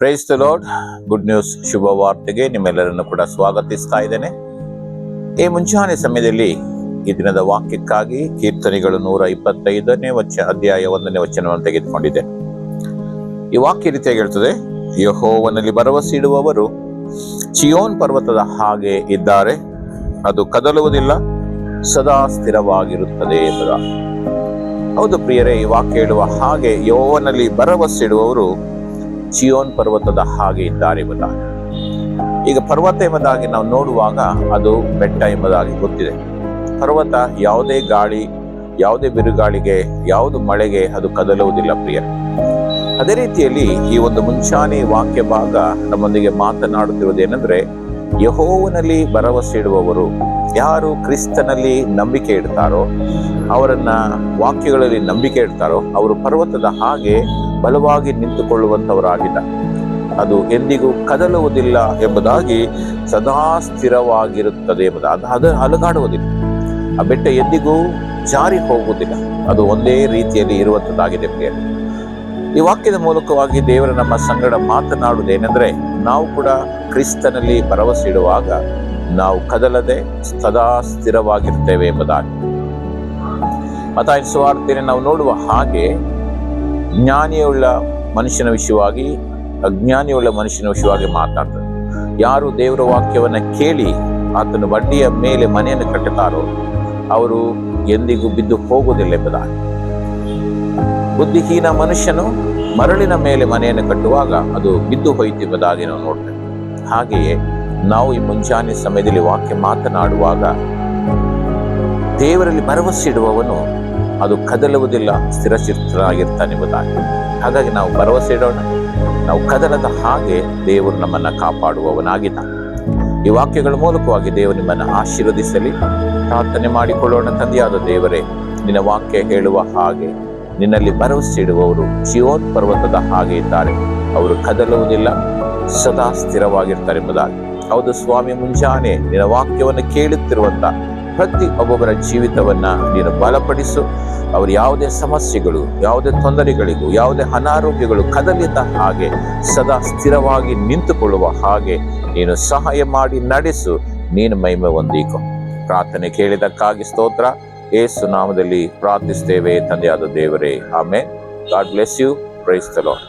Price the lord. Good news ಶುಭ ವಾರ್ತೆಗೆ ನಿಮ್ಮೆಲ್ಲರನ್ನು ಕೂಡ ಸ್ವಾಗತಿಸ್ತಾ ಇದ್ದೇನೆ. ಈ ಮುಂಚಾನೆ ಸಮಯದಲ್ಲಿ ಈ ದಿನದ ವಾಕ್ಯಕ್ಕಾಗಿ ಕೀರ್ತನೆಗಳು 125ನೇ ಅಧ್ಯಾಯ 1ನೇ ವಚನವನ್ನು ತೆಗೆದುಕೊಂಡಿದೆ. ಈ ವಾಕ್ಯ ರೀತಿಯಾಗಿ ಹೇಳ್ತದೆ, ಯೆಹೋವನಲ್ಲಿ ಭರವಸೆ ಇಡುವವರು ಚಿಯೋನ್ ಪರ್ವತದ ಹಾಗೆ ಇದ್ದಾರೆ, ಅದು ಕದಲುವುದಿಲ್ಲ, ಸದಾ ಸ್ಥಿರವಾಗಿರುತ್ತದೆ ಎಂಬುದ. ಹೌದು ಪ್ರಿಯರೇ, ಈ ವಾಕ್ಯ ಹೇಳುವ ಹಾಗೆ ಯೆಹೋವನಲ್ಲಿ ಭರವಸೆ ಇಡುವವರು ಚಿಯೋನ್ ಪರ್ವತದ ಹಾಗೆ ಇದ್ದಾರೆ ಎಂಬುದಾಗಿ. ಈಗ ಪರ್ವತ ಎಂಬುದಾಗಿ ನಾವು ನೋಡುವಾಗ ಅದು ಬೆಟ್ಟ ಎಂಬುದಾಗಿ ಗೊತ್ತಿದೆ. ಪರ್ವತ ಯಾವುದೇ ಗಾಳಿ, ಯಾವುದೇ ಬಿರುಗಾಳಿಗೆ, ಯಾವುದು ಮಳೆಗೆ ಅದು ಕದಲುವುದಿಲ್ಲ ಪ್ರಿಯ. ಅದೇ ರೀತಿಯಲ್ಲಿ ಈ ಒಂದು ಮುಂಚಾನೆ ವಾಕ್ಯ ಭಾಗ ನಮ್ಮೊಂದಿಗೆ ಮಾತನಾಡುತ್ತಿರುವುದೇನೆಂದ್ರೆ, ಯೆಹೋವನಲ್ಲಿ ಭರವಸೆ ಇಡುವವರು, ಯಾರು ಕ್ರಿಸ್ತನಲ್ಲಿ ನಂಬಿಕೆ ಇಡ್ತಾರೋ, ಅವರನ್ನ ವಾಕ್ಯಗಳಲ್ಲಿ ನಂಬಿಕೆ ಇಡ್ತಾರೋ, ಅವರು ಪರ್ವತದ ಹಾಗೆ ಬಲವಾಗಿ ನಿಂತುಕೊಳ್ಳುವಂತವರಾಗಿದ್ದಾರೆ. ಅದು ಎಂದಿಗೂ ಕದಲುವುದಿಲ್ಲ ಎಂಬುದಾಗಿ, ಸದಾ ಸ್ಥಿರವಾಗಿರುತ್ತದೆ ಎಂಬುದಾಗಿ. ಅದು ಅಲುಗಾಡುವುದಿಲ್ಲ. ಆ ಬೆಟ್ಟ ಎಂದಿಗೂ ಜಾರಿ ಹೋಗುವುದಿಲ್ಲ. ಅದು ಒಂದೇ ರೀತಿಯಲ್ಲಿ ಇರುವಂತದ್ದಾಗಿದೆ ಪ್ರಿಯ. ಈ ವಾಕ್ಯದ ಮೂಲಕವಾಗಿ ದೇವರು ನಮ್ಮ ಸಂಗಡ ಮಾತನಾಡುವುದೇನೆಂದ್ರೆ, ನಾವು ಕೂಡ ಕ್ರಿಸ್ತನಲ್ಲಿ ಭರವಸೆ ಇಡುವಾಗ ನಾವು ಕದಲದೆ ಸದಾ ಸ್ಥಿರವಾಗಿರ್ತೇವೆ ಎಂಬುದಾಗಿ. ಮತ್ತಾಯ ಸುವಾರ್ತೆಯನ್ನು ನಾವು ನೋಡುವ ಹಾಗೆ ಜ್ಞಾನಿಯುಳ್ಳ ಮನುಷ್ಯನ ವಿಷಯವಾಗಿ, ಅಜ್ಞಾನಿಯುಳ್ಳ ಮನುಷ್ಯನ ವಿಷಯವಾಗಿ ಮಾತಾಡ್ತಾರೆ. ಯಾರು ದೇವರ ವಾಕ್ಯವನ್ನ ಕೇಳಿ ಆತನು ಬಡ್ಡಿಯ ಮೇಲೆ ಮನೆಯನ್ನು ಕಟ್ಟುತ್ತಾರೋ, ಅವರು ಎಂದಿಗೂ ಬಿದ್ದು ಹೋಗುವುದಿಲ್ಲ ಎಂಬುದಾಗಿ. ಬುದ್ಧಿಹೀನ ಮನುಷ್ಯನು ಮರಳಿನ ಮೇಲೆ ಮನೆಯನ್ನು ಕಟ್ಟುವಾಗ ಅದು ಬಿದ್ದು ಹೋಯಿತು ಎಂಬುದಾಗಿ ನಾವು ನೋಡ್ತೇವೆ. ಹಾಗೆಯೇ ನಾವು ಈ ಮುಂಜಾನೆ ಸಮಯದಲ್ಲಿ ವಾಕ್ಯ ಮಾತನಾಡುವಾಗ ದೇವರಲ್ಲಿ ಭರವಸೆ ಇಡುವವನು ಅದು ಕದಲುವುದಿಲ್ಲ, ಸ್ಥಿರಚಿತ್ತರಾಗಿರ್ತಾನೆ ಎಂಬುದಾಗಿ. ಹಾಗಾಗಿ ನಾವು ಭರವಸೆ ಇಡೋಣ, ನಾವು ಕದಲದ ಹಾಗೆ ದೇವರು ನಮ್ಮನ್ನ ಕಾಪಾಡುವವನಾಗಿದ್ದಾನೆ. ಈ ವಾಕ್ಯಗಳ ಮೂಲಕವಾಗಿ ದೇವರು ನಿಮ್ಮನ್ನು ಆಶೀರ್ವದಿಸಲಿ. ಪ್ರಾರ್ಥನೆ ಮಾಡಿಕೊಳ್ಳೋಣ. ತಂದೆಯಾದ ದೇವರೇ, ನಿನ್ನ ವಾಕ್ಯ ಹೇಳುವ ಹಾಗೆ ನಿನ್ನಲ್ಲಿ ಭರವಸೆ ಇಡುವವರು ಚಿಯೋನ್ ಪರ್ವತದ ಹಾಗೆ ಇದ್ದಾರೆ, ಅವರು ಕದಲುವುದಿಲ್ಲ, ಸದಾ ಸ್ಥಿರವಾಗಿರ್ತಾರೆ ಎಂಬುದಾಗಿ. ಹೌದು ಸ್ವಾಮಿ, ಮುಂಜಾನೆ ನಿನ್ನ ವಾಕ್ಯವನ್ನು ಕೇಳುತ್ತಿರುವಂತ ಪ್ರತಿ ಒಬ್ಬೊಬ್ಬರ ಜೀವಿತವನ್ನ ನೀನು ಬಲಪಡಿಸು. ಅವರು ಯಾವುದೇ ಸಮಸ್ಯೆಗಳು, ಯಾವುದೇ ತೊಂದರೆಗಳಿಗೂ, ಯಾವುದೇ ಅನಾರೋಗ್ಯಗಳು ಕದಲಿದ ಹಾಗೆ ಸದಾ ಸ್ಥಿರವಾಗಿ ನಿಂತುಕೊಳ್ಳುವ ಹಾಗೆ ನೀನು ಸಹಾಯ ಮಾಡಿ ನಡೆಸು. ನೀನು ಮಹಿಮೆ ಹೊಂದಿಕೊ. ಪ್ರಾರ್ಥನೆ ಕೇಳಿದಕ್ಕಾಗಿ ಸ್ತೋತ್ರ. ಯೇಸು ನಾಮದಲ್ಲಿ ಪ್ರಾರ್ಥಿಸ್ತೇವೆ ತಂದೆಯಾದ ದೇವರೇ, amen. God bless you. Praise the lord.